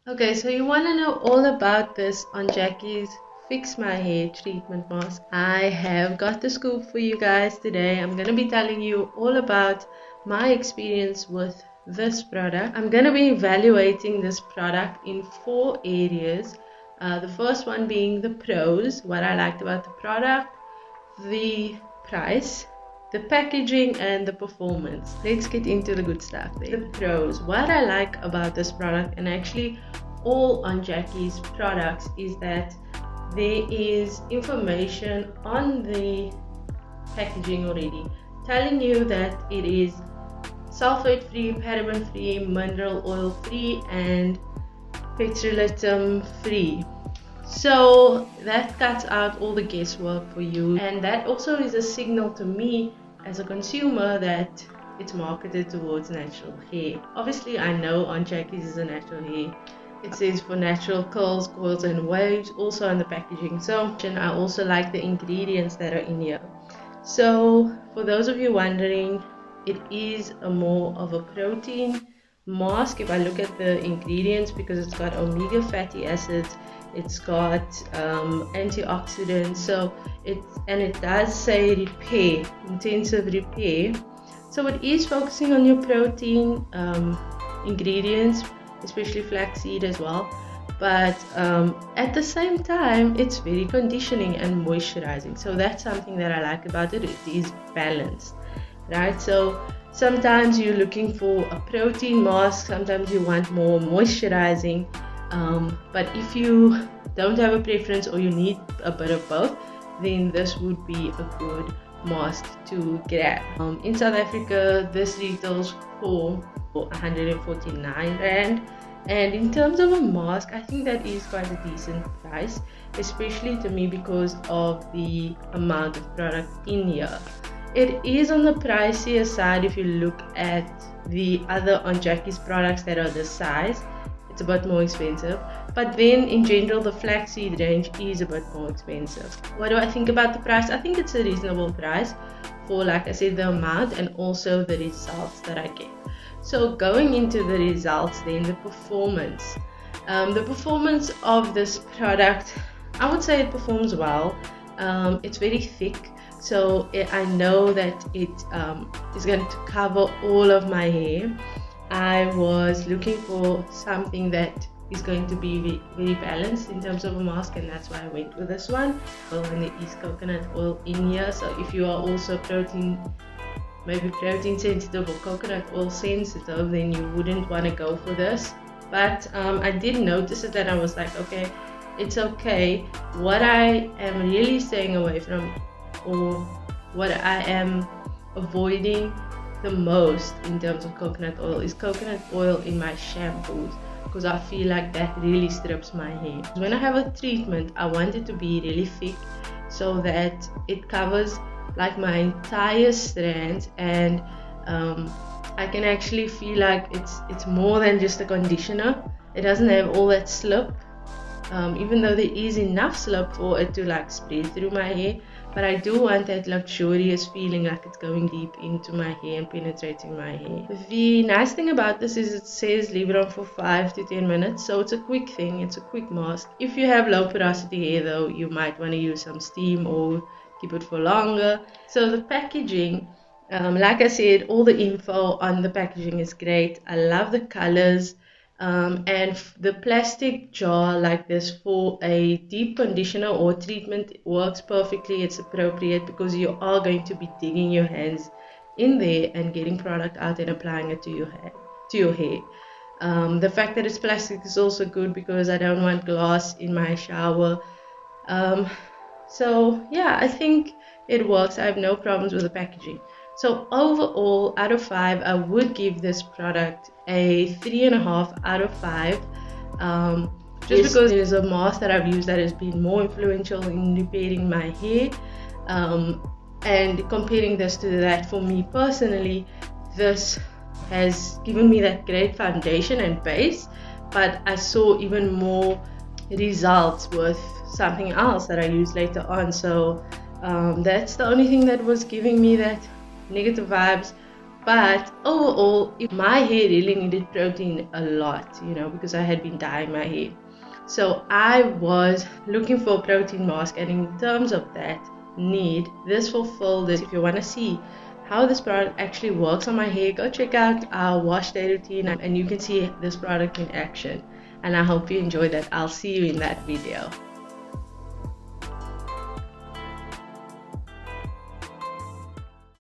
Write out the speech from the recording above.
Okay, so you want to know all about this on Jackie's Fix My Hair Treatment Mask. I have got the scoop for you guys today. I'm going to be telling you all about my experience with this product. I'm going to be evaluating this product in 4 areas. The first one being the pros, what I liked about the product, the price, the packaging, and the performance. Let's get into the good stuff then. The pros. What I like about this product, and actually all on Jackie's products, is that there is information on the packaging already telling you that it is sulfate free, paraben free, mineral oil free, and petrolatum free. So that cuts out all the guesswork for you, and that also is a signal to me as a consumer that it's marketed towards natural hair. Obviously I know on Jackie's is a natural hair. It says for natural curls, coils and waves also on the packaging. So I also like the ingredients that are in here. So for those of you wondering, it is a more of a protein mask if I look at the ingredients, because it's got omega fatty acids, it's got antioxidants, so it does say repair, intensive repair. So it is focusing on your protein ingredients, especially flaxseed as well, but at the same time it's very conditioning and moisturizing. So that's something that I like about it. It is balanced, right? So sometimes you're looking for a protein mask, sometimes you want more moisturizing, but if you don't have a preference or you need a bit of both, then this would be a good mask to grab. In South Africa, this retails for 149 Rand, and in terms of a mask, I think that is quite a decent price, especially to me because of the amount of product in here. It is on the pricier side if you look at the other on Jackie's products that are this size. It's a bit more expensive, but then in general the flaxseed range is a bit more expensive. What do I think about the price? I think it's a reasonable price for, like I said, the amount and also the results that I get. So going into the results then, the performance. The performance of this product, I would say it performs well. It's very thick, so I know that it is going to cover all of my hair. I was looking for something that is going to be very balanced in terms of a mask, and that's why I went with this one. And there is coconut oil in here, so if you are also maybe protein sensitive or coconut oil sensitive, then you wouldn't want to go for this. But I did notice it, that I was like, okay, it's okay. What I am really staying away from, or what I am avoiding the most in terms of coconut oil, is coconut oil in my shampoos, because I feel like that really strips my hair. When I have a treatment, I want it to be really thick so that it covers like my entire strands, and I can actually feel like it's more than just a conditioner. It doesn't have all that slip, even though there is enough slip for it to like spread through my hair, but I do want that luxurious feeling, like it's going deep into my hair and penetrating my hair. The nice thing about this is it says leave it on for 5 to 10 minutes, so it's a quick thing, it's a quick mask. If you have low porosity hair though, you might want to use some steam or keep it for longer. So the packaging, like I said, all the info on the packaging is great. I love the colors, and the plastic jar like this for a deep conditioner or treatment works perfectly. It's appropriate because you are going to be digging your hands in there and getting product out and applying it to your hair. The fact that it's plastic is also good because I don't want glass in my shower. So yeah, I think it works. I have no problems with the packaging. So overall, out of 5, I would give this product a 3.5 out of 5. Just because it is a mask that I've used that has been more influential in repairing my hair. And comparing this to that, for me personally, this has given me that great foundation and base, but I saw even more results with something else that I used later on. So that's the only thing that was giving me that negative vibes. But overall, my hair really needed protein a lot, because I had been dyeing my hair. So I was looking for a protein mask, and in terms of that need, this fulfilled this. If you want to see how this product actually works on my hair, go check out our wash day routine and you can see this product in action. And I hope you enjoyed that. I'll see you in that video.